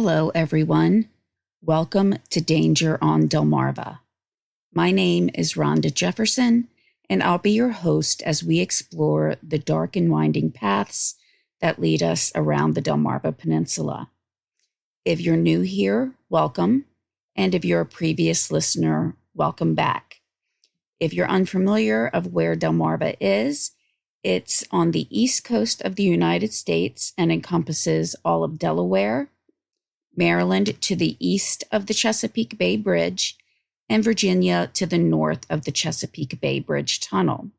Hello, everyone. Welcome to Danger on Delmarva. My name is Rhonda Jefferson, and I'll be your host as we explore the dark and winding paths that lead us around the Delmarva Peninsula. If you're new here, welcome, and if you're a previous listener, welcome back. If you're unfamiliar of where Delmarva is, it's on the east coast of the United States and encompasses all of Delaware, Maryland to the east of the Chesapeake Bay Bridge, and Virginia to the north of the Chesapeake Bay Bridge Tunnel.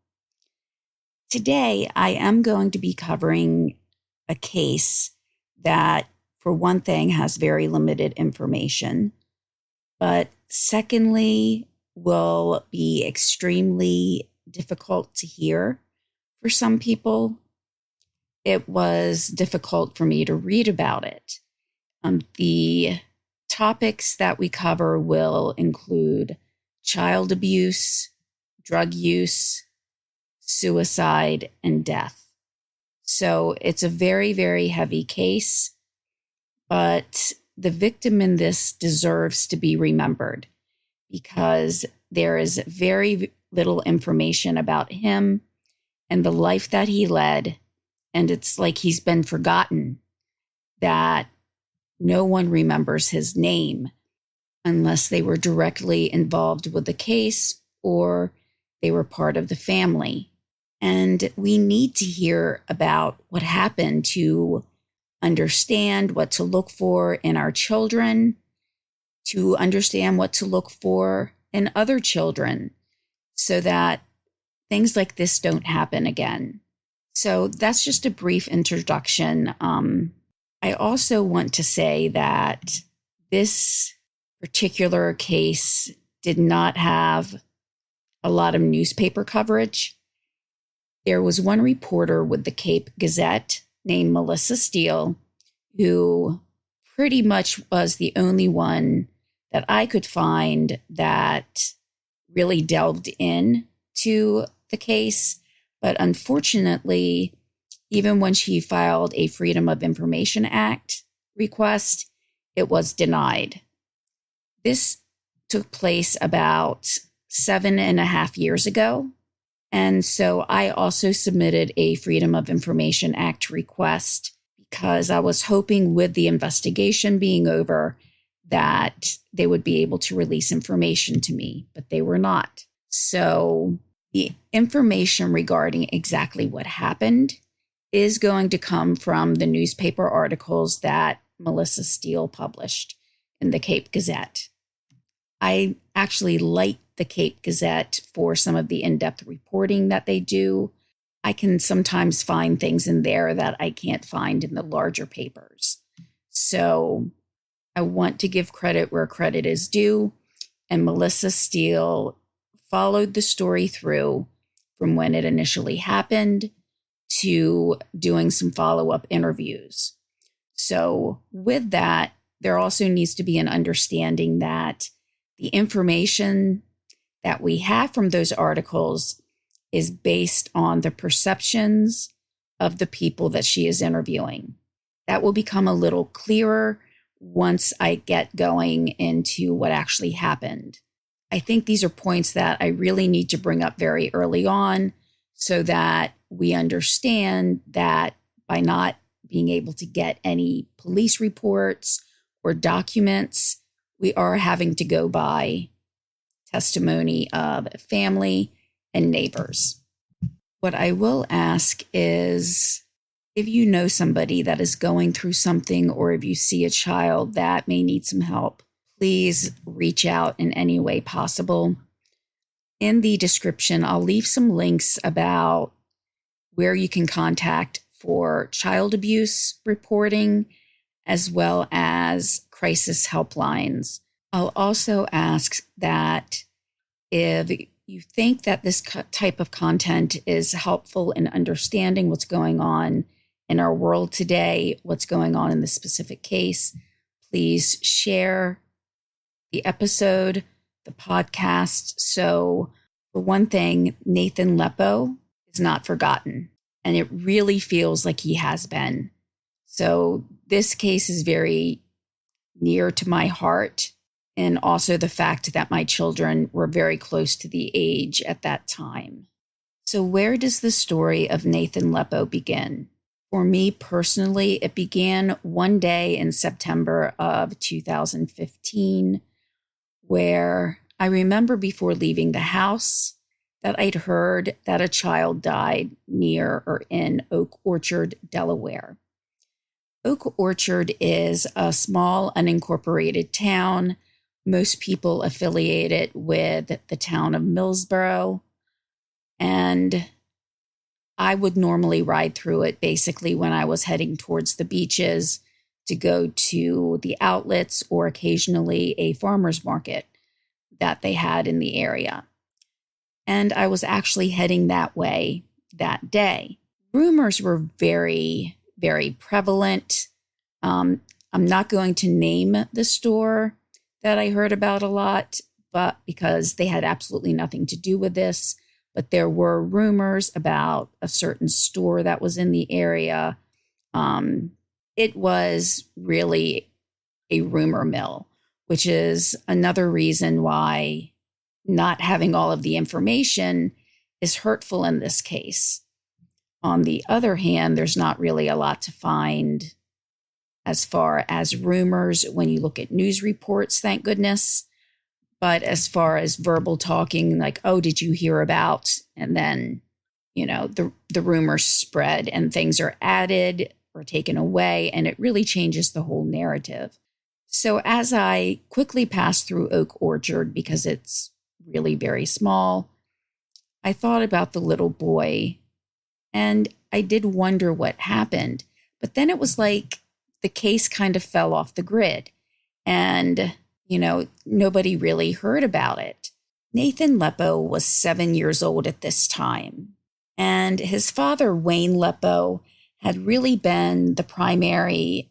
Today, I am going to be covering a case that, for one thing, has very limited information, but secondly, will be extremely difficult to hear for some people. It was difficult for me to read about it. The topics that we cover will include child abuse, drug use, suicide, and death. So it's a very, very heavy case, but the victim in this deserves to be remembered because there is very little information about him and the life that he led, and it's like he's been forgotten, that no one remembers his name unless they were directly involved with the case or they were part of the family. And we need to hear about what happened to understand what to look for in our children, to understand what to look for in other children so that things like this don't happen again. So that's just a brief introduction. I also want to say that this particular case did not have a lot of newspaper coverage. There was one reporter with the Cape Gazzette named Melissa Steele, who pretty much was the only one that I could find that really delved into the case. But unfortunately, even when she filed a Freedom of Information Act request, it was denied. This took place about 7.5 years ago. And so I also submitted a Freedom of Information Act request because I was hoping with the investigation being over that they would be able to release information to me, but they were not. So the information regarding exactly what happened is going to come from the newspaper articles that Melissa Steele published in the Cape Gazzette. I actually like the Cape Gazzette for some of the in-depth reporting that they do. I can sometimes find things in there that I can't find in the larger papers. So I want to give credit where credit is due, and Melissa Steele followed the story through from when it initially happened to doing some follow-up interviews. So with that, there also needs to be an understanding that the information that we have from those articles is based on the perceptions of the people that she is interviewing. That will become a little clearer once I get going into what actually happened. I think these are points that I really need to bring up very early on so that we understand that by not being able to get any police reports or documents, we are having to go by testimony of family and neighbors. What I will ask is, if you know somebody that is going through something or if you see a child that may need some help, please reach out in any way possible. In the description, I'll leave some links about where you can contact for child abuse reporting, as well as crisis helplines. I'll also ask that if you think that this type of content is helpful in understanding what's going on in our world today, what's going on in this specific case, please share the episode, the podcast. So for one thing, Nathan Leppo is not forgotten, and it really feels like he has been. So this case is very near to my heart, and also the fact that my children were very close to the age at that time. So where does the story of Nathan Leppo begin? For me personally, it began one day in September of 2015, where I remember before leaving the house that I'd heard that a child died near or in Oak Orchard, Delaware. Oak Orchard is a small unincorporated town. Most people affiliate it with the town of Millsboro. And I would normally ride through it basically when I was heading towards the beaches to go to the outlets or occasionally a farmer's market that they had in the area. And I was actually heading that way that day. Rumors were very, very prevalent. I'm not going to name the store that I heard about a lot, but because they had absolutely nothing to do with this. But there were rumors about a certain store that was in the area. It was really a rumor mill, which is another reason why not having all of the information is hurtful in this case. On the other hand, there's not really a lot to find as far as rumors when you look at news reports, thank goodness. But as far as verbal talking, like, oh, did you hear about? And then, the rumors spread and things are added or taken away, and it really changes the whole narrative. So as I quickly passed through Oak Orchard, because it's really very small, I thought about the little boy, and I did wonder what happened. But then it was like the case kind of fell off the grid, and nobody really heard about it. Nathan Leppo was 7 years old at this time, and his father, Wayne Leppo, had really been the primary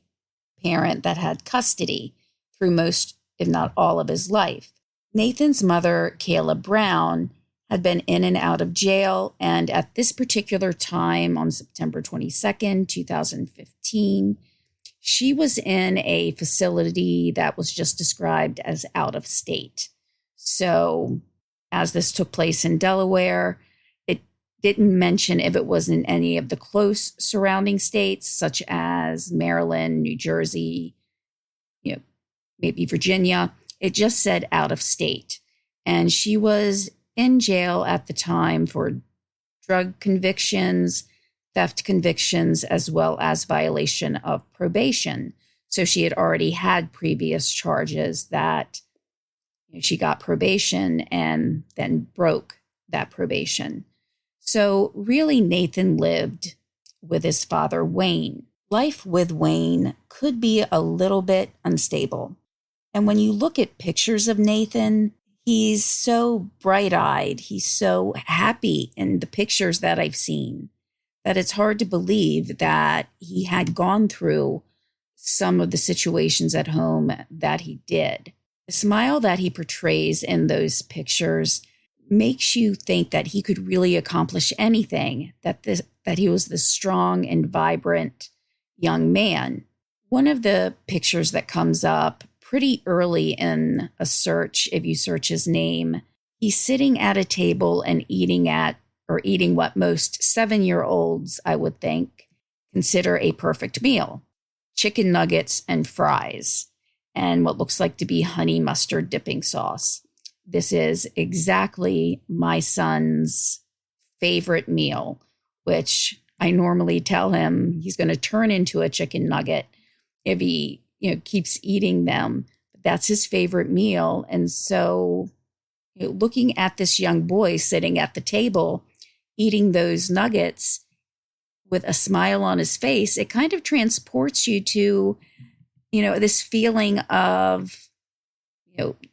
parent that had custody through most, if not all, of his life. Nathan's mother, Kayla Brown, had been in and out of jail, and at this particular time, on September 22nd, 2015, she was in a facility that was just described as out of state. So as this took place in Delaware, it didn't mention if it was in any of the close surrounding states, such as Maryland, New Jersey, maybe Virginia. It just said out of state. And she was in jail at the time for drug convictions, theft convictions, as well as violation of probation. So she had already had previous charges that she got probation and then broke that probation. So really, Nathan lived with his father, Wayne. Life with Wayne could be a little bit unstable. And when you look at pictures of Nathan, he's so bright-eyed. He's so happy in the pictures that I've seen that it's hard to believe that he had gone through some of the situations at home that he did. The smile that he portrays in those pictures makes you think that he could really accomplish anything, that he was this strong and vibrant young man. One of the pictures that comes up pretty early in a search, if you search his name, he's sitting at a table and eating what most 7-year-olds, I would think, consider a perfect meal: chicken nuggets and fries, and what looks like to be honey mustard dipping sauce. This is exactly my son's favorite meal, which I normally tell him he's going to turn into a chicken nugget if he keeps eating them. But that's his favorite meal. And so looking at this young boy sitting at the table eating those nuggets with a smile on his face, it kind of transports you to, this feeling of,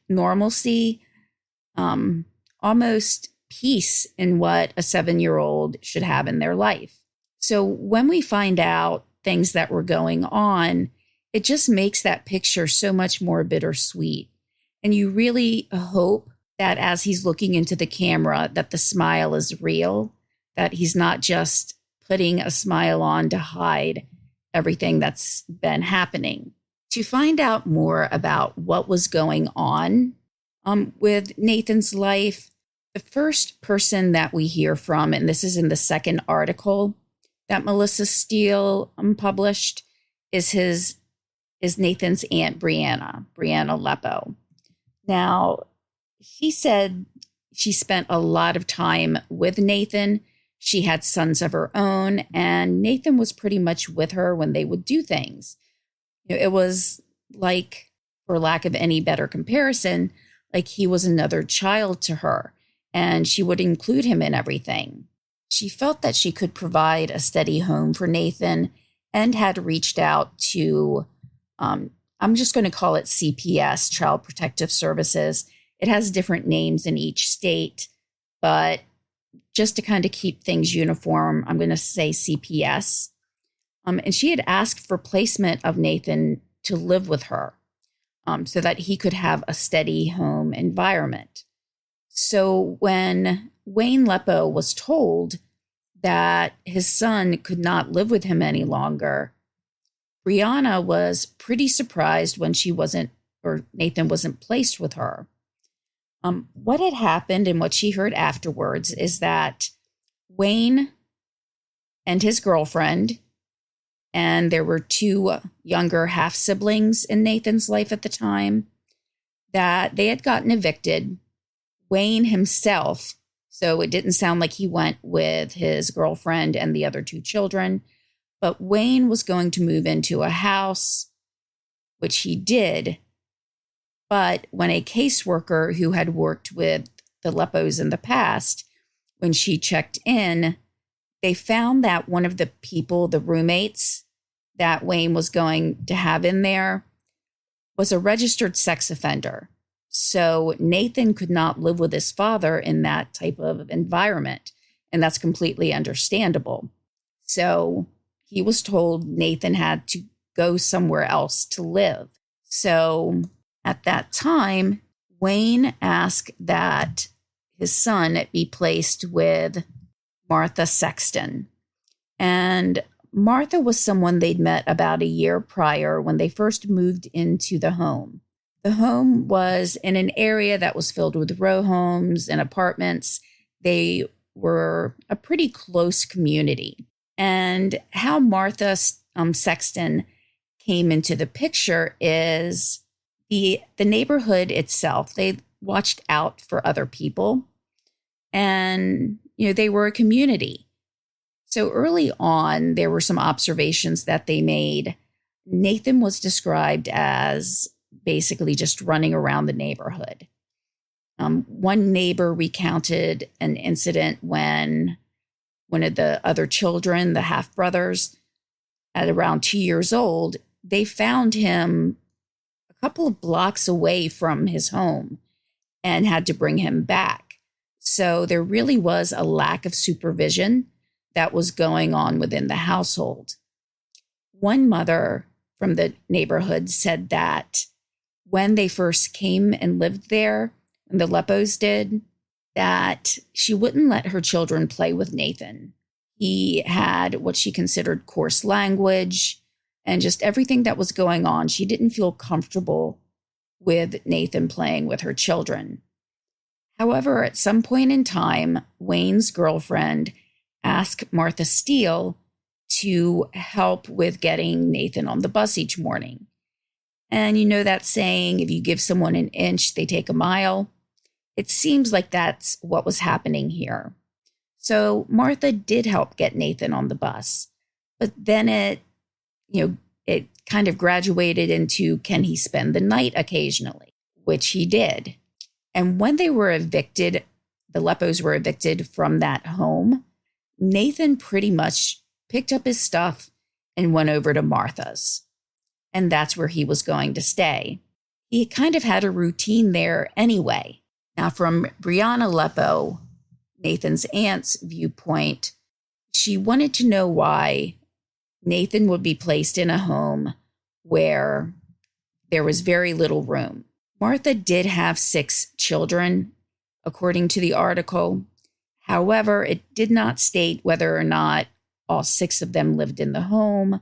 normalcy, almost peace in what a 7-year-old should have in their life. So when we find out things that were going on, it just makes that picture so much more bittersweet. And you really hope that as he's looking into the camera, that the smile is real, that he's not just putting a smile on to hide everything that's been happening. To find out more about what was going on with Nathan's life, the first person that we hear from, and this is in the second article that Melissa Steele published, is Nathan's aunt Briana Leppo. Now, she said she spent a lot of time with Nathan. She had sons of her own, and Nathan was pretty much with her when they would do things. It was like, for lack of any better comparison, like he was another child to her, and she would include him in everything. She felt that she could provide a steady home for Nathan and had reached out to, I'm just going to call it CPS, Child Protective Services. It has different names in each state, but just to kind of keep things uniform, I'm going to say CPS. And she had asked for placement of Nathan to live with her so that he could have a steady home environment. So when Wayne Leppo was told that his son could not live with him any longer, Briana was pretty surprised when Nathan wasn't placed with her. What had happened and what she heard afterwards is that Wayne and his girlfriend, and there were two younger half-siblings in Nathan's life at the time, that they had gotten evicted. Wayne himself, so it didn't sound like he went with his girlfriend and the other two children, but Wayne was going to move into a house, which he did. But when a caseworker who had worked with the Leppos in the past, when she checked in, they found that one of the people, the roommates that Wayne was going to have in there, was a registered sex offender. So Nathan could not live with his father in that type of environment, and that's completely understandable. So he was told Nathan had to go somewhere else to live. So at that time, Wayne asked that his son be placed with Martha Sexton. And Martha was someone they'd met about a year prior when they first moved into the home. The home was in an area that was filled with row homes and apartments. They were a pretty close community. And how Martha Sexton came into the picture is the neighborhood itself. They watched out for other people, and they were a community. So early on, there were some observations that they made. Nathan was described as basically just running around the neighborhood. One neighbor recounted an incident when one of the other children, the half-brothers, at around 2 years old, they found him a couple of blocks away from his home and had to bring him back. So there really was a lack of supervision that was going on within the household. One mother from the neighborhood said that when they first came and lived there, and the Leppos did, that she wouldn't let her children play with Nathan. He had what she considered coarse language and just everything that was going on. She didn't feel comfortable with Nathan playing with her children. However, at some point in time, Wayne's girlfriend asked Martha Steele to help with getting Nathan on the bus each morning. And you know that saying, if you give someone an inch, they take a mile? It seems like that's what was happening here. So Martha did help get Nathan on the bus, but then it kind of graduated into, can he spend the night occasionally, which he did. And when they were evicted, the Leppos were evicted from that home, Nathan pretty much picked up his stuff and went over to Martha's. And that's where he was going to stay. He kind of had a routine there anyway. Now, from Briana Leppo, Nathan's aunt's viewpoint, she wanted to know why Nathan would be placed in a home where there was very little room. Martha did have 6 children, according to the article. However, it did not state whether or not all 6 of them lived in the home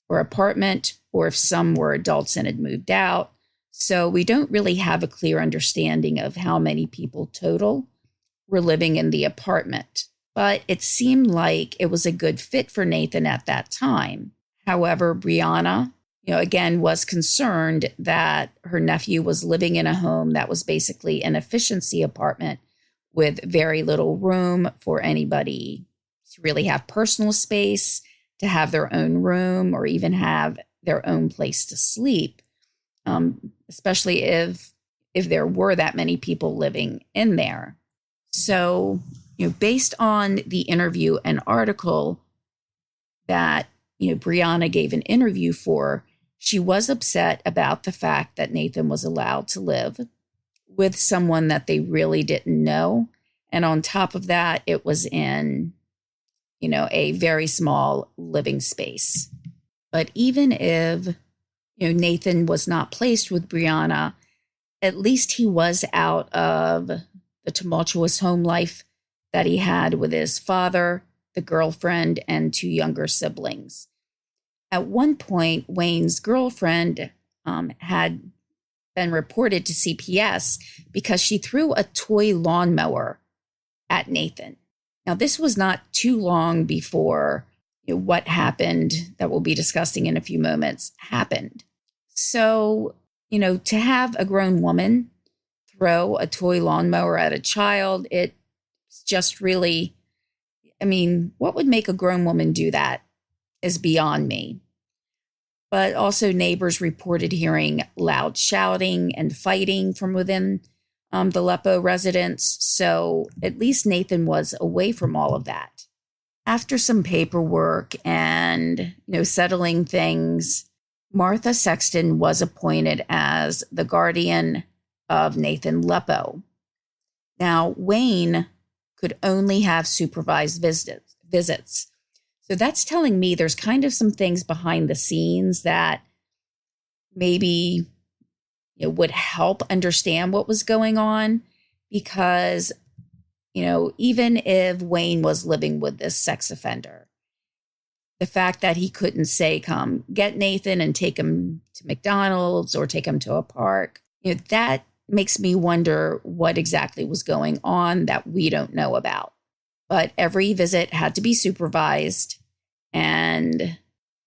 or apartment or if some were adults and had moved out. So we don't really have a clear understanding of how many people total were living in the apartment. But it seemed like it was a good fit for Nathan at that time. However, Briana, again, was concerned that her nephew was living in a home that was basically an efficiency apartment with very little room for anybody to really have personal space, to have their own room, or even have their own place to sleep, especially if there were that many people living in there. So, based on the interview and article that, Briana gave an interview for, she was upset about the fact that Nathan was allowed to live with someone that they really didn't know. And on top of that, it was in, a very small living space. But even if, Nathan was not placed with Briana, at least he was out of the tumultuous home life that he had with his father, the girlfriend, and 2 younger siblings. At one point, Wayne's girlfriend had been reported to CPS because she threw a toy lawnmower at Nathan. Now, this was not too long before what happened that we'll be discussing in a few moments happened. So, to have a grown woman throw a toy lawnmower at a child, it's just really, what would make a grown woman do that is beyond me. But also neighbors reported hearing loud shouting and fighting from within the Leppo residence. So at least Nathan was away from all of that. After some paperwork and, settling things, Martha Sexton was appointed as the guardian of Nathan Leppo. Now, Wayne could only have supervised visits. So that's telling me there's kind of some things behind the scenes that maybe would help understand what was going on, because, even if Wayne was living with this sex offender, the fact that he couldn't say, come get Nathan and take him to McDonald's or take him to a park, that makes me wonder what exactly was going on that we don't know about. But every visit had to be supervised. And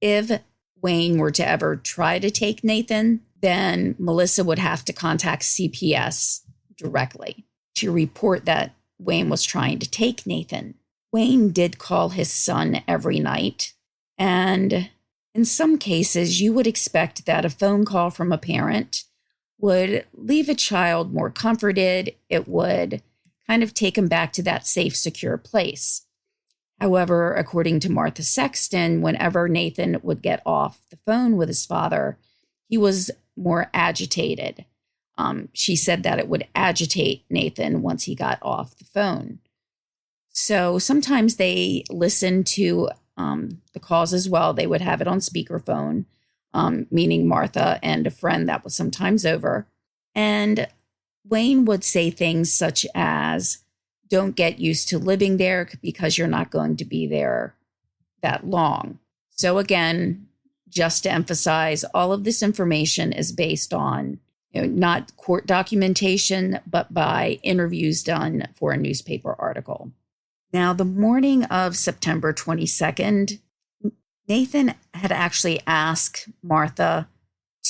if Wayne were to ever try to take Nathan, then Melissa would have to contact CPS directly to report that Wayne was trying to take Nathan. Wayne did call his son every night. And in some cases, you would expect that a phone call from a parent would leave a child more comforted. It would kind of take him back to that safe, secure place. However, according to Martha Sexton, whenever Nathan would get off the phone with his father, he was more agitated. She said that it would agitate Nathan once he got off the phone. So sometimes they listened to the calls as well. They would have it on speakerphone, meaning Martha and a friend that was sometimes over. And Wayne would say things such as, don't get used to living there because you're not going to be there that long. So again, just to emphasize, all of this information is based on, not court documentation, but by interviews done for a newspaper article. Now, the morning of September 22nd, Nathan had actually asked Martha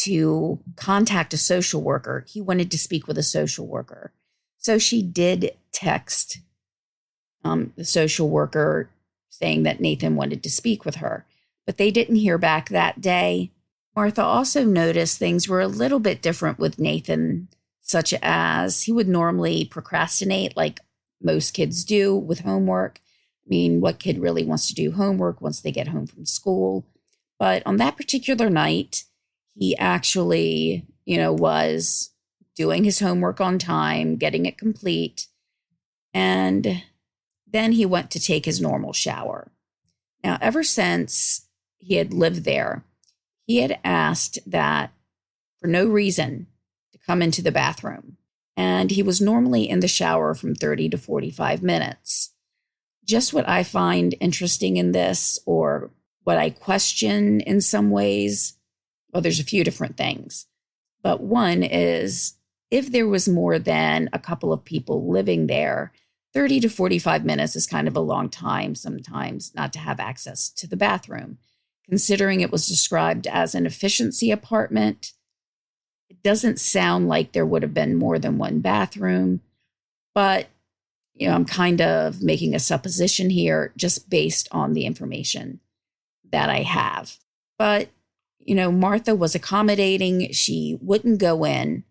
to contact a social worker. He wanted to speak with a social worker. So she did text the social worker saying that Nathan wanted to speak with her, but they didn't hear back that day. Martha also noticed things were a little bit different with Nathan, such as he would normally procrastinate like most kids do with homework. What kid really wants to do homework once they get home from school? But on that particular night, he actually, was doing his homework on time, getting it complete. And then he went to take his normal shower. Now, ever since he had lived there, he had asked that for no reason to come into the bathroom. And he was normally in the shower from 30 to 45 minutes. Just what I find interesting in this, or what I question in some ways, Well, there's a few different things. But one is if there was more than a couple of people living there, 30 to 45 minutes is kind of a long time sometimes not to have access to the bathroom. Considering it was described as an efficiency apartment, it doesn't sound like there would have been more than one bathroom. But, I'm kind of making a supposition here just based on the information that I have. But, Martha was accommodating. She wouldn't go in.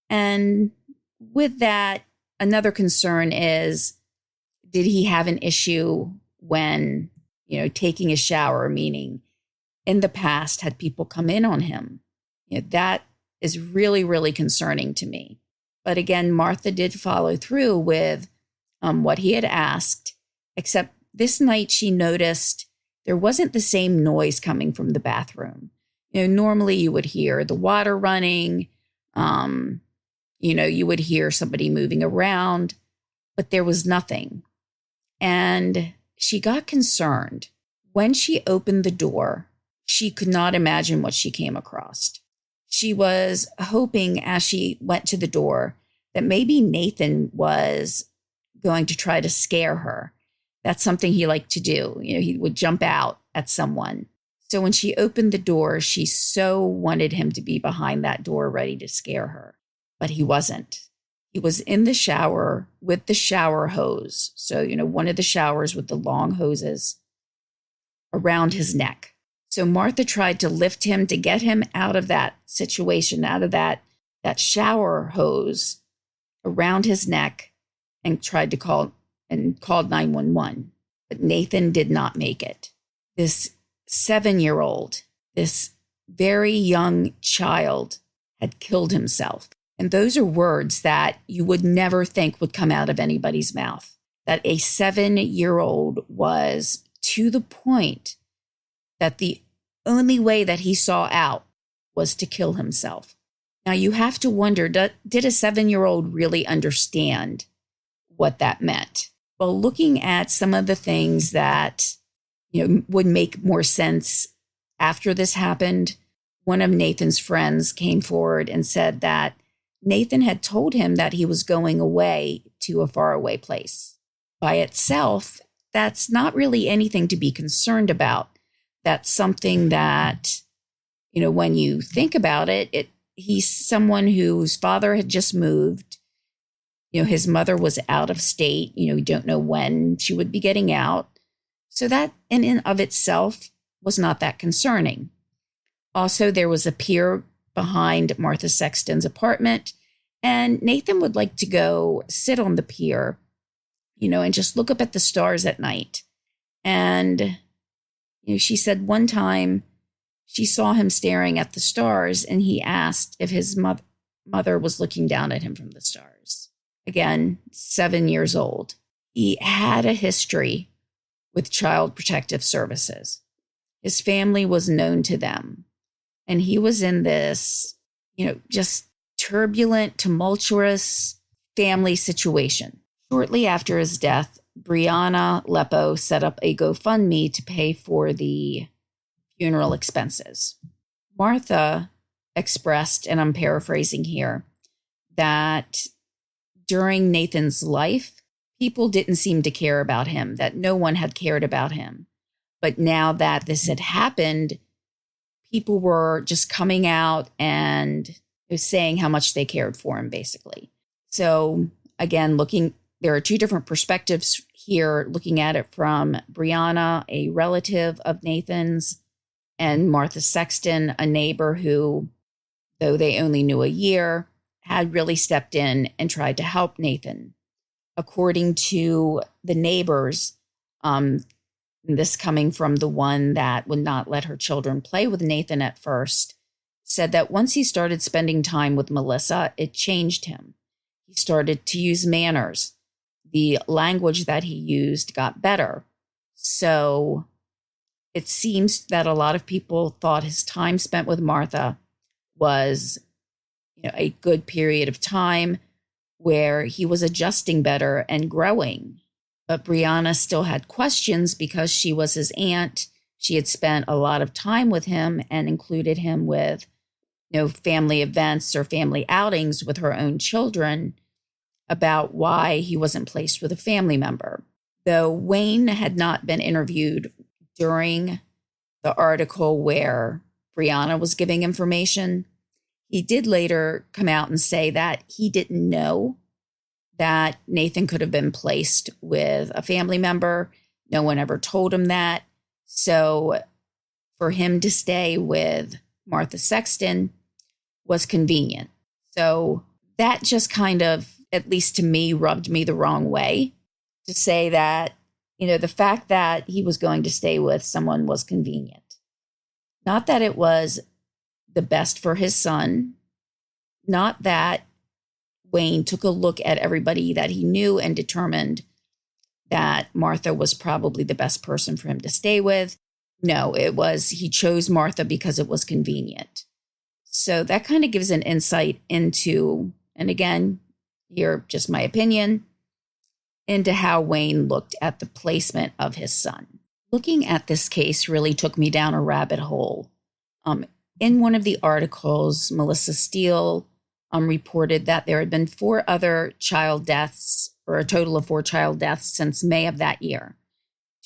And with that, another concern is, did he have an issue when, taking a shower, meaning in the past had people come in on him? That is really, really concerning to me. But again, Martha did follow through with what he had asked, except this night she noticed there wasn't the same noise coming from the bathroom. Normally you would hear the water running, you would hear somebody moving around, but there was nothing. And she got concerned. When she opened the door, she could not imagine what she came across. She was hoping as she went to the door that maybe Nathan was going to try to scare her. That's something he liked to do. He would jump out at someone. So when she opened the door, she so wanted him to be behind that door ready to scare her. But he wasn't. He was in the shower with the shower hose. So, one of the showers with the long hoses around his neck. So Martha tried to lift him to get him out of that situation, out of that shower hose around his neck, and tried to called 911. But Nathan did not make it. This 7-year-old, this very young child, had killed himself. And those are words that you would never think would come out of anybody's mouth. That a 7-year-old was to the point that the only way that he saw out was to kill himself. Now you have to wonder, did a 7-year-old really understand what that meant? Well, looking at some of the things that would make more sense after this happened, one of Nathan's friends came forward and said that Nathan had told him that he was going away to a faraway place. By itself, that's not really anything to be concerned about. That's something that, when you think about it, he's someone whose father had just moved. His mother was out of state. You don't know when she would be getting out. So that in and of itself was not that concerning. Also, there was a pier behind Martha Sexton's apartment, and Nathan would like to go sit on the pier, and just look up at the stars at night. And, she said one time she saw him staring at the stars, and he asked if his mother was looking down at him from the stars. Again, 7 years old. He had a history with Child Protective Services. His family was known to them. And he was in this, just turbulent, tumultuous family situation. Shortly after his death, Briana Leppo set up a GoFundMe to pay for the funeral expenses. Martha expressed, and I'm paraphrasing here, that during Nathan's life, people didn't seem to care about him, that no one had cared about him. But now that this had happened, people were just coming out and saying how much they cared for him, basically. So again, there are two different perspectives here, looking at it from Briana, a relative of Nathan's, and Martha Sexton, a neighbor who, though they only knew a year, had really stepped in and tried to help Nathan. According to the neighbors, this coming from the one that would not let her children play with Nathan at first, said that once he started spending time with Melissa, it changed him. He started to use manners. The language that he used got better. So it seems that a lot of people thought his time spent with Martha was a good period of time where he was adjusting better and growing. But Briana still had questions because she was his aunt. She had spent a lot of time with him and included him with family events or family outings with her own children about why he wasn't placed with a family member. Though Wayne had not been interviewed during the article where Briana was giving information, he did later come out and say that he didn't know that Nathan could have been placed with a family member. No one ever told him that. So for him to stay with Martha Sexton was convenient. So that just kind of, at least to me, rubbed me the wrong way to say that, the fact that he was going to stay with someone was convenient. Not that it was the best for his son, not that Wayne took a look at everybody that he knew and determined that Martha was probably the best person for him to stay with. No, it was he chose Martha because it was convenient. So that kind of gives an insight into, and again, here, just my opinion, into how Wayne looked at the placement of his son. Looking at this case really took me down a rabbit hole. In one of the articles, Melissa Steele reported that there had been 4 other child deaths, or a total of 4 child deaths since May of that year,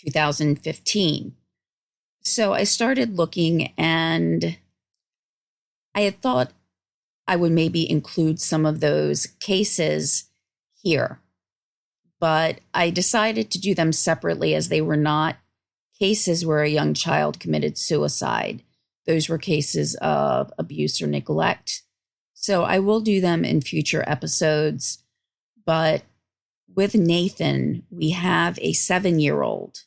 2015. So I started looking, and I had thought I would maybe include some of those cases here, but I decided to do them separately as they were not cases where a young child committed suicide. Those were cases of abuse or neglect. So I will do them in future episodes. But with Nathan, we have a 7-year-old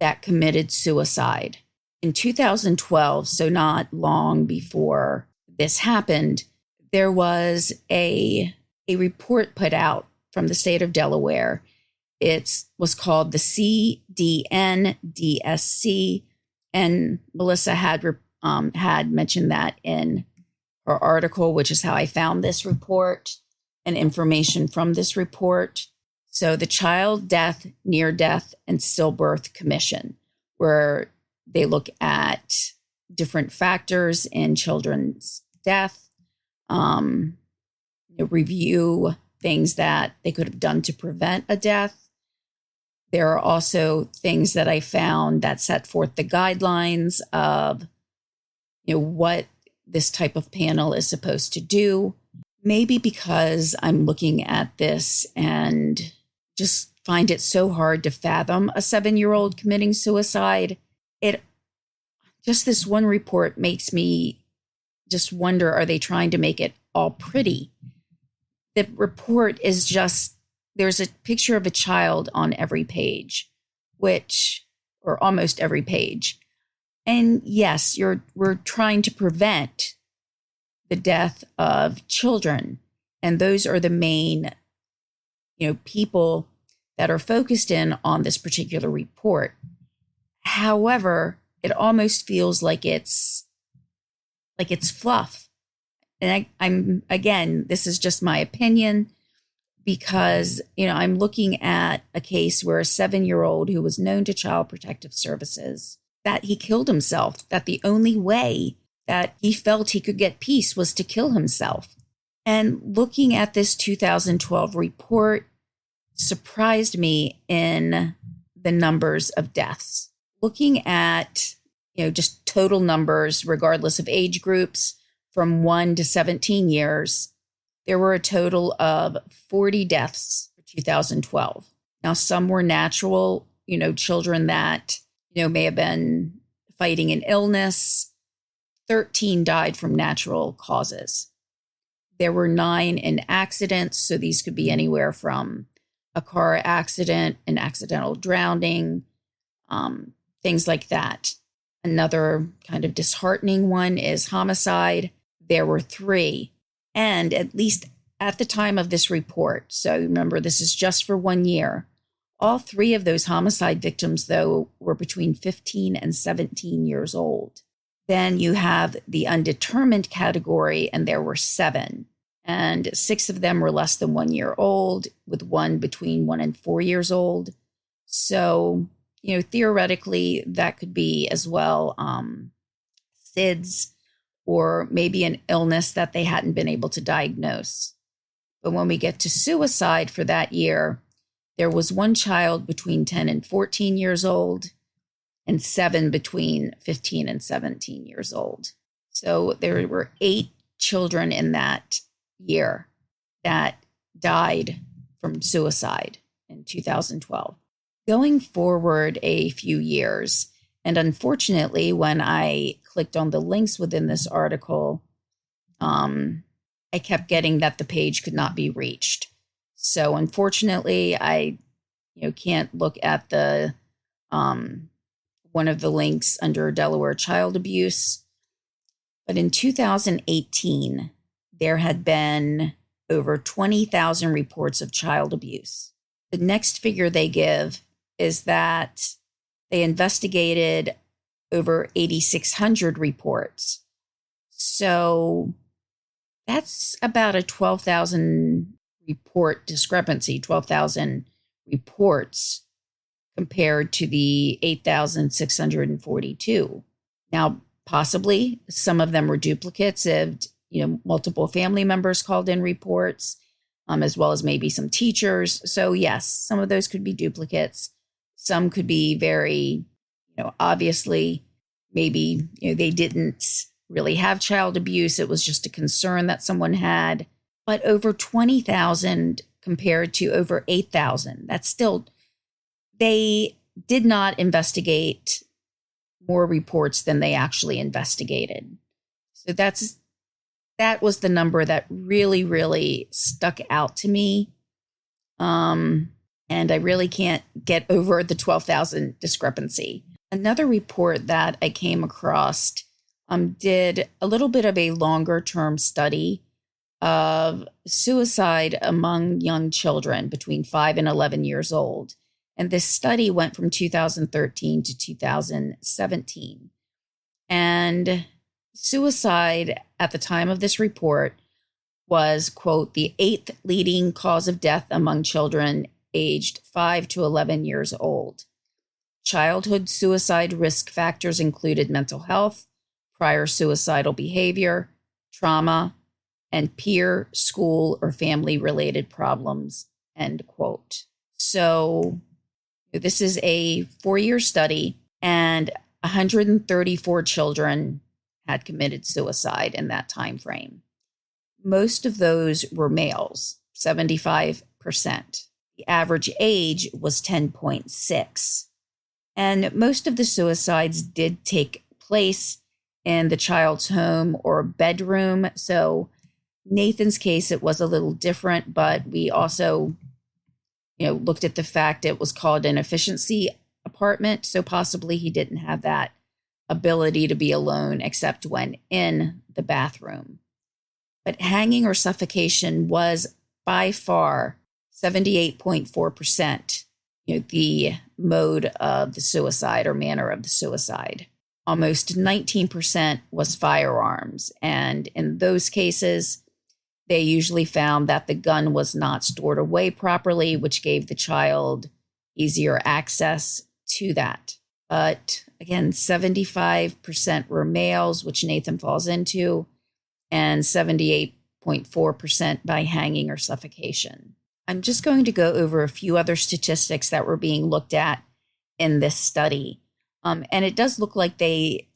that committed suicide. In 2012, so not long before this happened, there was a report put out from the state of Delaware. It was called the CDN-DSC, and Melissa had mentioned that in her article, which is how I found this report and information from this report. So the Child Death, Near Death, and Stillbirth Commission, where they look at different factors in children's death, review things that they could have done to prevent a death. There are also things that I found that set forth the guidelines of, what this type of panel is supposed to do. Maybe because I'm looking at this and just find it so hard to fathom a 7-year-old committing suicide. Just this one report makes me just wonder, are they trying to make it all pretty? The report is just, there's a picture of a child on every page, or almost every page. And yes, we're trying to prevent the death of children. And those are the main, people that are focused in on this particular report. However, it almost feels like it's fluff. And I'm again, this is just my opinion, because, I'm looking at a case where a 7-year-old who was known to Child Protective Services, that he killed himself, that the only way that he felt he could get peace was to kill himself. And looking at this 2012 report surprised me in the numbers of deaths. Looking at, just total numbers, regardless of age groups, from 1 to 17 years, there were a total of 40 deaths for 2012. Now, some were natural, children that, may have been fighting an illness. 13 died from natural causes. There were 9 in accidents. So these could be anywhere from a car accident, an accidental drowning, things like that. Another kind of disheartening one is homicide. There were 3. And at least at the time of this report, so remember, this is just for 1 year, all 3 of those homicide victims, though, were between 15 and 17 years old. Then you have the undetermined category, and there were 7. And 6 of them were less than 1 year old, with 1 between 1 and 4 years old. So, theoretically, that could be as well SIDS or maybe an illness that they hadn't been able to diagnose. But when we get to suicide for that year, there was one child between 10 and 14 years old and 7 between 15 and 17 years old. So there were 8 children in that year that died from suicide in 2012. Going forward a few years, and unfortunately, when I clicked on the links within this article, I kept getting that the page could not be reached. So unfortunately, I can't look at the one of the links under Delaware child abuse. But in 2018, there had been over 20,000 reports of child abuse. The next figure they give is that they investigated over 8,600 reports. So that's about a 12,000 report discrepancy, 12,000 reports compared to the 8,642. Now, possibly some of them were duplicates of, multiple family members called in reports, as well as maybe some teachers. So yes, some of those could be duplicates. Some could be very, obviously, maybe, they didn't really have child abuse. It was just a concern that someone had. But over 20,000 compared to over 8,000, that's still, they did not investigate more reports than they actually investigated. So that was the number that really, really stuck out to me. And I really can't get over the 12,000 discrepancy. Another report that I came across did a little bit of a longer term study of suicide among young children between 5 and 11 years old. And this study went from 2013 to 2017. And suicide at the time of this report was, quote, the 8th leading cause of death among children aged 5 to 11 years old. Childhood suicide risk factors included mental health, prior suicidal behavior, trauma, and peer, school, or family-related problems, end quote. So this is a 4-year study, and 134 children had committed suicide in that time frame. Most of those were males, 75%. The average age was 10.6. And most of the suicides did take place in the child's home or bedroom. So Nathan's case, it was a little different, but we also, looked at the fact it was called an efficiency apartment. So possibly he didn't have that ability to be alone except when in the bathroom. But hanging or suffocation was by far 78.4%, the mode of the suicide or manner of the suicide. Almost 19% was firearms. And in those cases, they usually found that the gun was not stored away properly, which gave the child easier access to that. But again, 75% were males, which Nathan falls into, and 78.4% by hanging or suffocation. I'm just going to go over a few other statistics that were being looked at in this study. And it does look like they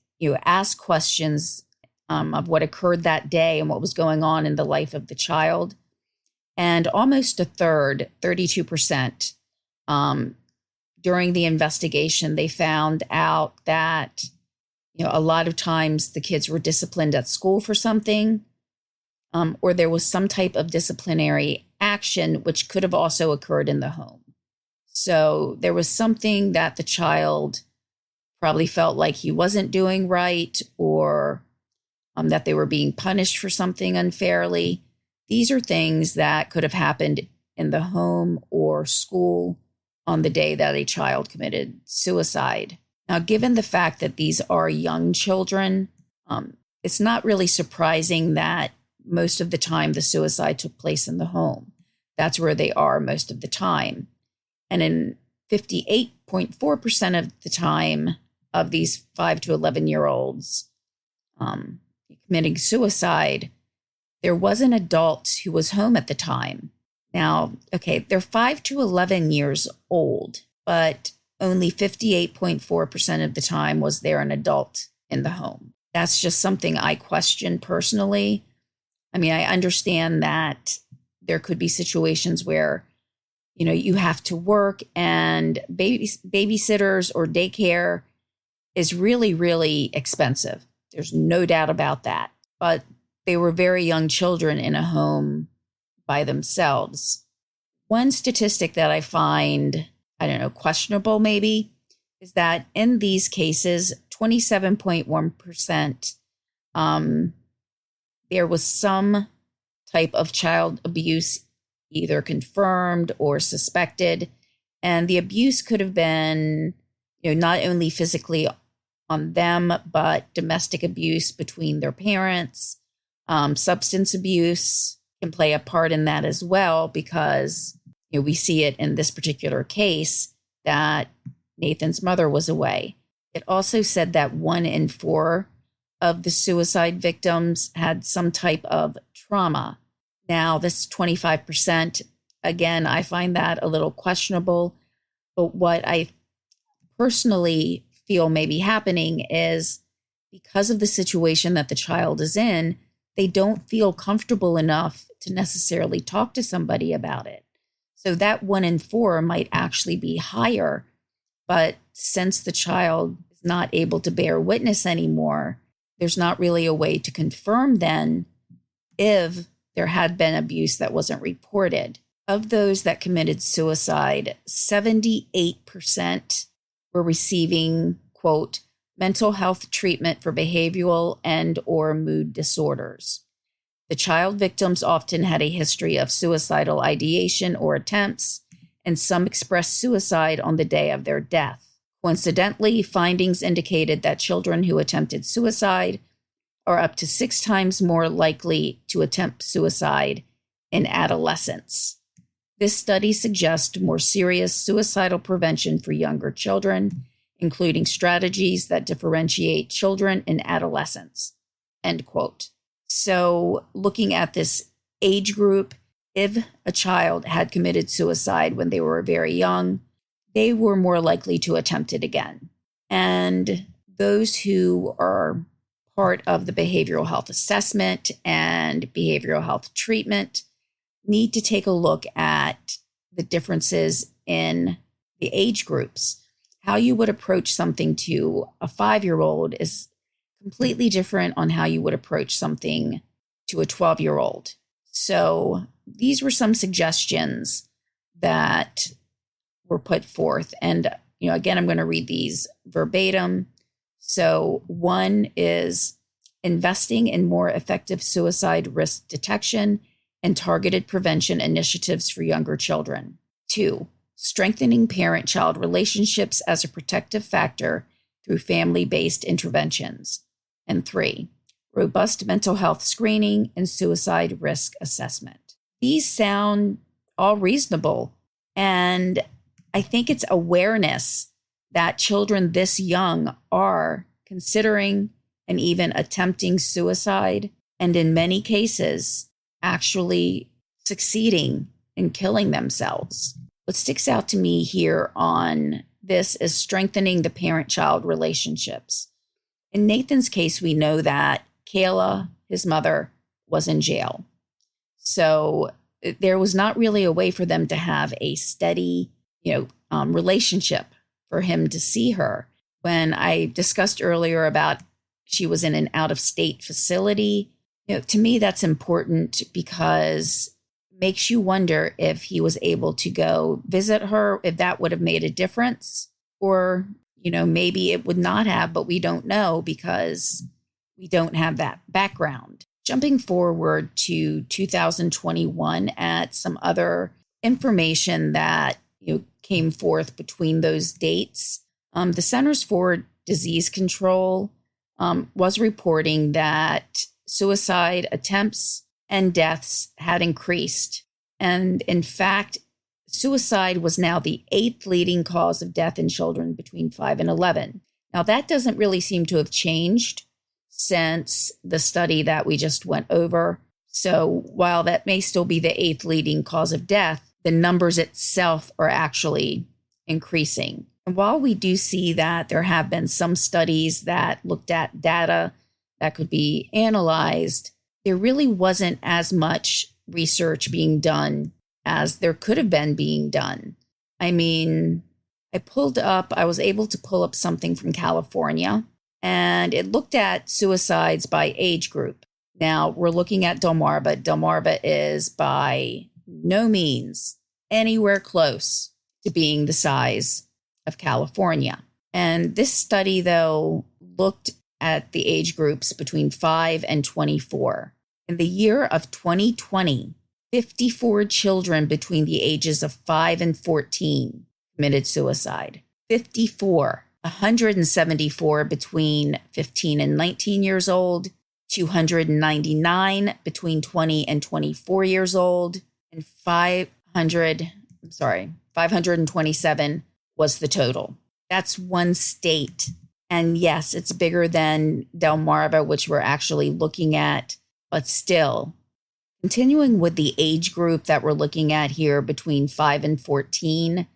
asked questions of what occurred that day and what was going on in the life of the child. And almost a third, 32%, during the investigation, they found out that a lot of times the kids were disciplined at school for something, or there was some type of disciplinary action, which could have also occurred in the home. So there was something that the child probably felt like he wasn't doing right, or that they were being punished for something unfairly. These are things that could have happened in the home or school on the day that a child committed suicide. Now, given the fact that these are young children, it's not really surprising that most of the time the suicide took place in the home. That's where they are most of the time. And in 58.4% of the time of these 5 to 11-year-olds committing suicide, there was an adult who was home at the time. Now, okay, they're 5 to 11 years old, but only 58.4% of the time was there an adult in the home. That's just something I question personally. I mean, I understand that there could be situations where, you have to work and babysitters or daycare is really, really expensive. There's no doubt about that. But they were very young children in a home by themselves. One statistic that I find, questionable maybe, is that in these cases, 27.1%, there was some type of child abuse, either confirmed or suspected. And the abuse could have been, not only physically on them, but domestic abuse between their parents. Substance abuse can play a part in that as well, because we see it in this particular case that Nathan's mother was away. It also said that 1 in 4 of the suicide victims had some type of trauma. Now, this 25%, again, I find that a little questionable. But what I personally feel may be happening is because of the situation that the child is in, they don't feel comfortable enough to necessarily talk to somebody about it. So that 1 in 4 might actually be higher. But since the child is not able to bear witness anymore, there's not really a way to confirm then if there had been abuse that wasn't reported. Of those that committed suicide, 78% were receiving, quote, mental health treatment for behavioral and or mood disorders. The child victims often had a history of suicidal ideation or attempts, and some expressed suicide on the day of their death. Coincidentally, findings indicated that children who attempted suicide are up to 6 times more likely to attempt suicide in adolescence. This study suggests more serious suicidal prevention for younger children, including strategies that differentiate children in adolescence, end quote. So looking at this age group, if a child had committed suicide when they were very young, they were more likely to attempt it again. And those who are part of the behavioral health assessment and behavioral health treatment need to take a look at the differences in the age groups. How you would approach something to a 5-year-old is completely different on how you would approach something to a 12-year-old. So these were some suggestions that were put forth. And, again, I'm going to read these verbatim. So 1 is investing in more effective suicide risk detection and targeted prevention initiatives for younger children. 2, strengthening parent-child relationships as a protective factor through family-based interventions. And 3, robust mental health screening and suicide risk assessment. These sound all reasonable. And I think it's awareness that children this young are considering and even attempting suicide, and in many cases, actually succeeding in killing themselves. What sticks out to me here on this is strengthening the parent-child relationships. In Nathan's case, we know that Kayla, his mother, was in jail. So there was not really a way for them to have a steady, relationship for him to see her. When I discussed earlier about she was in an out-of-state facility, to me that's important because it makes you wonder if he was able to go visit her, if that would have made a difference, or, maybe it would not have, but we don't know because we don't have that background. Jumping forward to 2021 at some other information that came forth between those dates, the Centers for Disease Control was reporting that suicide attempts and deaths had increased. And in fact, suicide was now the 8th leading cause of death in children between 5 and 11. Now, that doesn't really seem to have changed since the study that we just went over. So while that may still be the eighth leading cause of death, the numbers itself are actually increasing. And while we do see that there have been some studies that looked at data that could be analyzed, there really wasn't as much research being done as there could have been being done. I mean, I was able to pull up something from California, and it looked at suicides by age group. Now, we're looking at Delmarva. Delmarva is by no means anywhere close to being the size of California. And this study, though, looked at the age groups between 5 and 24. In the year of 2020, 54 children between the ages of 5 and 14 committed suicide. 54, 174 between 15 and 19 years old, 299 between 20 and 24 years old, and 527 was the total. That's one state. And yes, it's bigger than Delmarva, which we're actually looking at, but still. Continuing with the age group that we're looking at here between 5 and 14,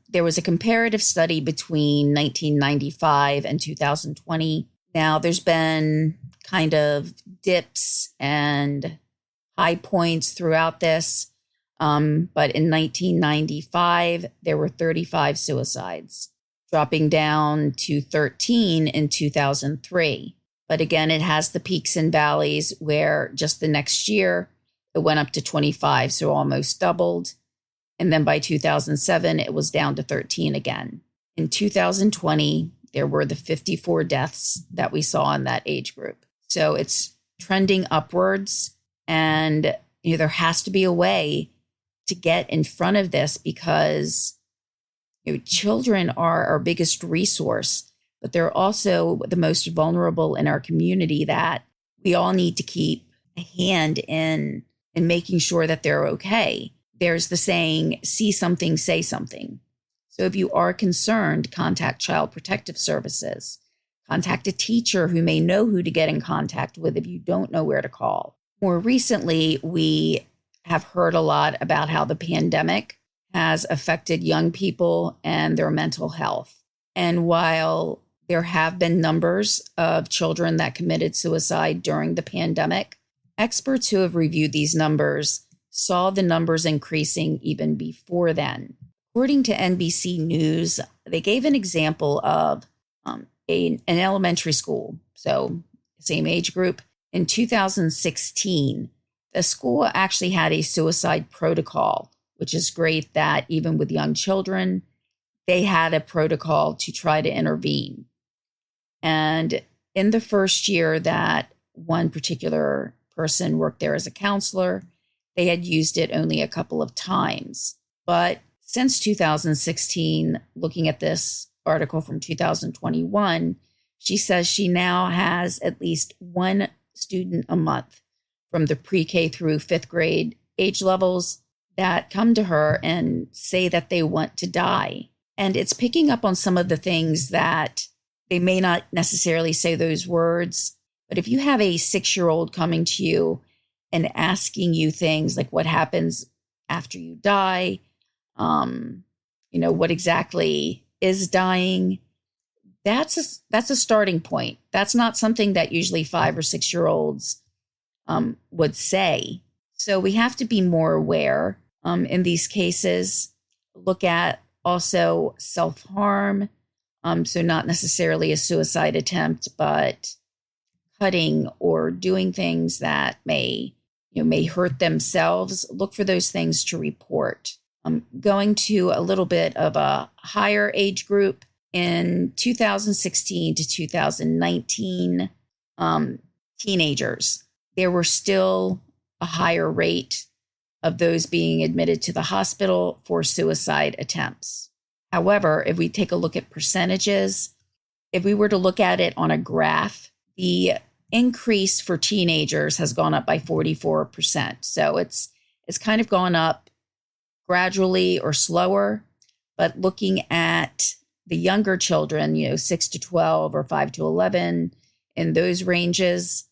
there was a comparative study between 1995 and 2020. Now, there's been kind of dips and high points throughout this, but in 1995, there were 35 suicides, dropping down to 13 in 2003. But again, it has the peaks and valleys where just the next year, it went up to 25, so almost doubled. And then by 2007, it was down to 13 again. In 2020, there were the 54 deaths that we saw in that age group. So it's trending upwards. And there has to be a way to get in front of this because children are our biggest resource, but they're also the most vulnerable in our community that we all need to keep a hand in making sure that they're okay. There's the saying, see something, say something. So if you are concerned, contact Child Protective Services. Contact a teacher who may know who to get in contact with if you don't know where to call. More recently, we have heard a lot about how the pandemic has affected young people and their mental health. And while there have been numbers of children that committed suicide during the pandemic, experts who have reviewed these numbers saw the numbers increasing even before then. According to NBC News, they gave an example of an elementary school, so same age group. In 2016, the school actually had a suicide protocol, which is great that even with young children, they had a protocol to try to intervene. And in the first year that one particular person worked there as a counselor, they had used it only a couple of times. But since 2016, looking at this article from 2021, she says she now has at least one student a month from the pre-K through fifth grade age levels that come to her and say that they want to die. And it's picking up on some of the things that they may not necessarily say those words, but if you have a 6-year-old coming to you and asking you things like what happens after you die, what exactly is dying, that's a starting point. That's not something that usually 5 or 6-year-olds would say. So we have to be more aware in these cases. Look at also self-harm. So not necessarily a suicide attempt, but cutting or doing things that may hurt themselves. Look for those things to report. Going to a little bit of a higher age group in 2016 to 2019, teenagers, there were still a higher rate of those being admitted to the hospital for suicide attempts. However, if we take a look at percentages, if we were to look at it on a graph, the increase for teenagers has gone up by 44%. So it's kind of gone up gradually or slower, but looking at the younger children, 6 to 12 or 5 to 11, in those ranges,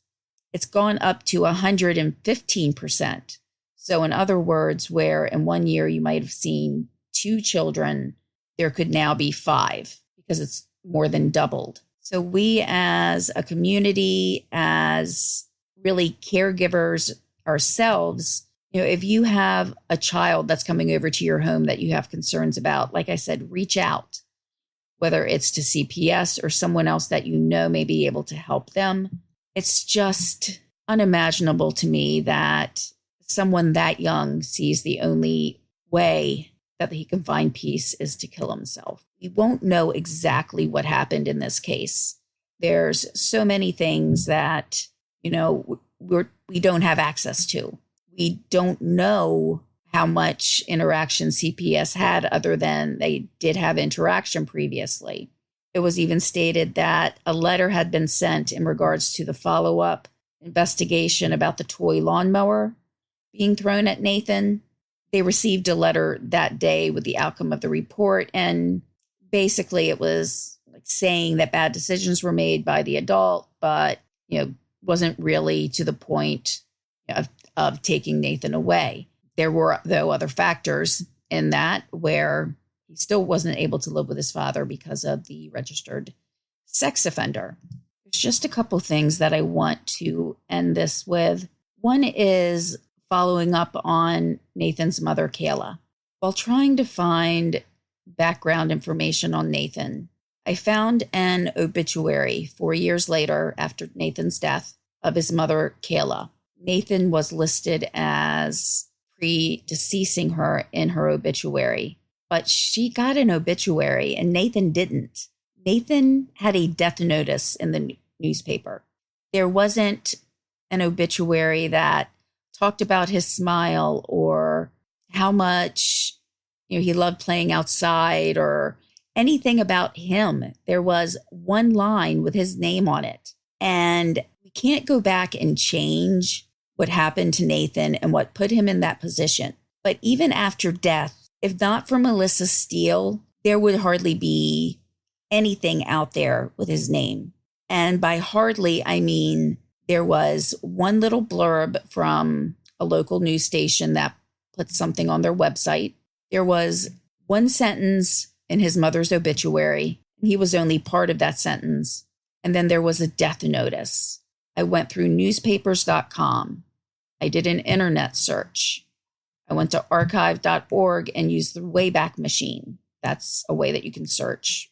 it's gone up to 115%. So in other words, where in 1 year you might have seen 2 children, there could now be 5 because it's more than doubled. So we as a community, as really caregivers ourselves, if you have a child that's coming over to your home that you have concerns about, like I said, reach out, whether it's to CPS or someone else that may be able to help them. It's just unimaginable to me that someone that young sees the only way that he can find peace is to kill himself. We won't know exactly what happened in this case. There's so many things that, we don't have access to. We don't know how much interaction CPS had other than they did have interaction previously. It was even stated that a letter had been sent in regards to the follow-up investigation about the toy lawnmower being thrown at Nathan. They received a letter that day with the outcome of the report, and basically it was like saying that bad decisions were made by the adult, but wasn't really to the point of taking Nathan away. There were, though, other factors in that where he still wasn't able to live with his father because of the registered sex offender. There's just a couple things that I want to end this with. One is following up on Nathan's mother, Kayla. While trying to find background information on Nathan, I found an obituary 4 years later after Nathan's death of his mother, Kayla. Nathan was listed as predeceasing her in her obituary, but she got an obituary and Nathan didn't. Nathan had a death notice in the newspaper. There wasn't an obituary that talked about his smile or how much he loved playing outside or anything about him. There was one line with his name on it. And we can't go back and change what happened to Nathan and what put him in that position. But even after death, if not for Melissa Steele, there would hardly be anything out there with his name. And by hardly, I mean there was one little blurb from a local news station that put something on their website. There was one sentence in his mother's obituary. He was only part of that sentence. And then there was a death notice. I went through newspapers.com. I did an internet search. I went to archive.org and used the Wayback Machine. That's a way that you can search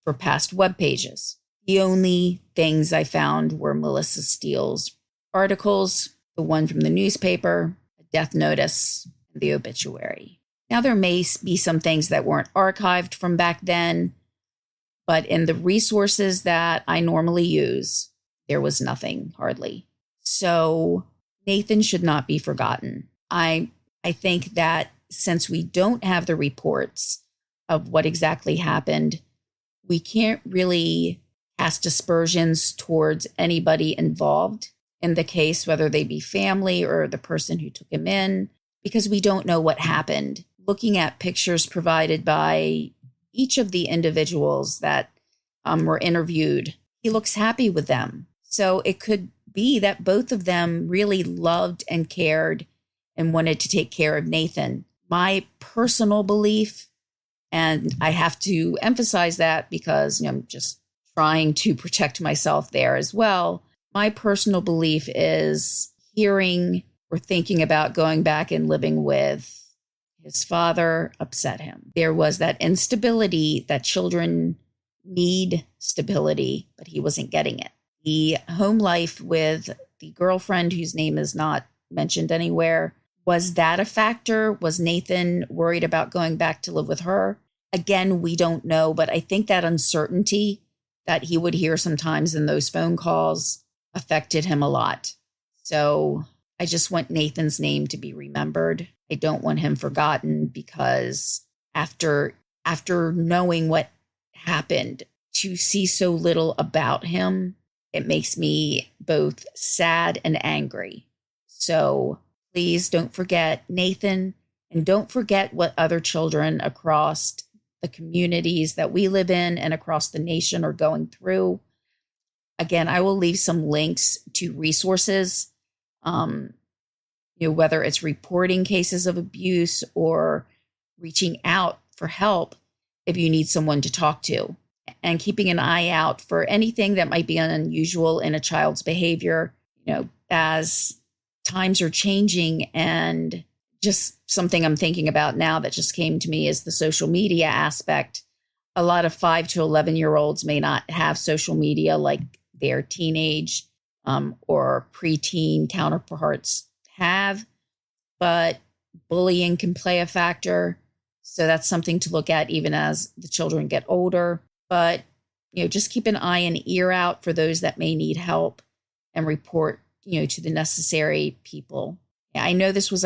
for past web pages. The only things I found were Melissa Steele's articles, the one from the newspaper, a death notice, and the obituary. Now, there may be some things that weren't archived from back then, but in the resources that I normally use, there was nothing, hardly. So Nathan should not be forgotten. I think that since we don't have the reports of what exactly happened, we can't really cast aspersions towards anybody involved in the case, whether they be family or the person who took him in, because we don't know what happened. Looking at pictures provided by each of the individuals that were interviewed, he looks happy with them. So it could be that both of them really loved and cared and wanted to take care of Nathan. My personal belief, and I have to emphasize that because I'm just trying to protect myself there as well. My personal belief is hearing or thinking about going back and living with his father upset him. There was that instability that children need stability, but he wasn't getting it. The home life with the girlfriend whose name is not mentioned anywhere, was that a factor? Was Nathan worried about going back to live with her? Again, we don't know, but I think that uncertainty that he would hear sometimes in those phone calls affected him a lot. So I just want Nathan's name to be remembered. I don't want him forgotten because after knowing what happened, to see so little about him, it makes me both sad and angry. So please don't forget Nathan, and don't forget what other children across the communities that we live in and across the nation are going through. Again, I will leave some links to resources, whether it's reporting cases of abuse or reaching out for help if you need someone to talk to, and keeping an eye out for anything that might be unusual in a child's behavior, as times are changing. And just something I'm thinking about now that just came to me is the social media aspect. A lot of 5 to 11-year-olds may not have social media like their teenage or preteen counterparts have, but bullying can play a factor. So that's something to look at even as the children get older. But, just keep an eye and ear out for those that may need help and report, to the necessary people. I know this was,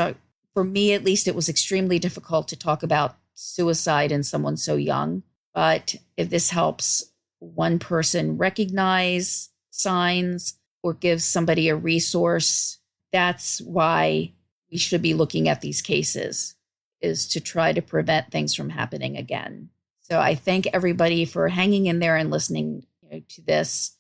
for me at least, it was extremely difficult to talk about suicide in someone so young. But if this helps one person recognize signs or give somebody a resource, that's why we should be looking at these cases, is to try to prevent things from happening again. So I thank everybody for hanging in there and listening to this.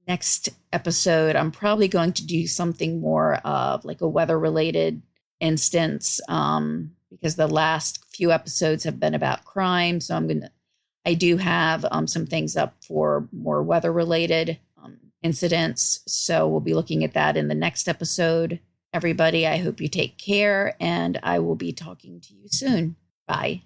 Next episode, I'm probably going to do something more of like a weather-related instance, because the last few episodes have been about crime. So I do have some things up for more weather-related incidents. So we'll be looking at that in the next episode. Everybody, I hope you take care, and I will be talking to you soon. Bye.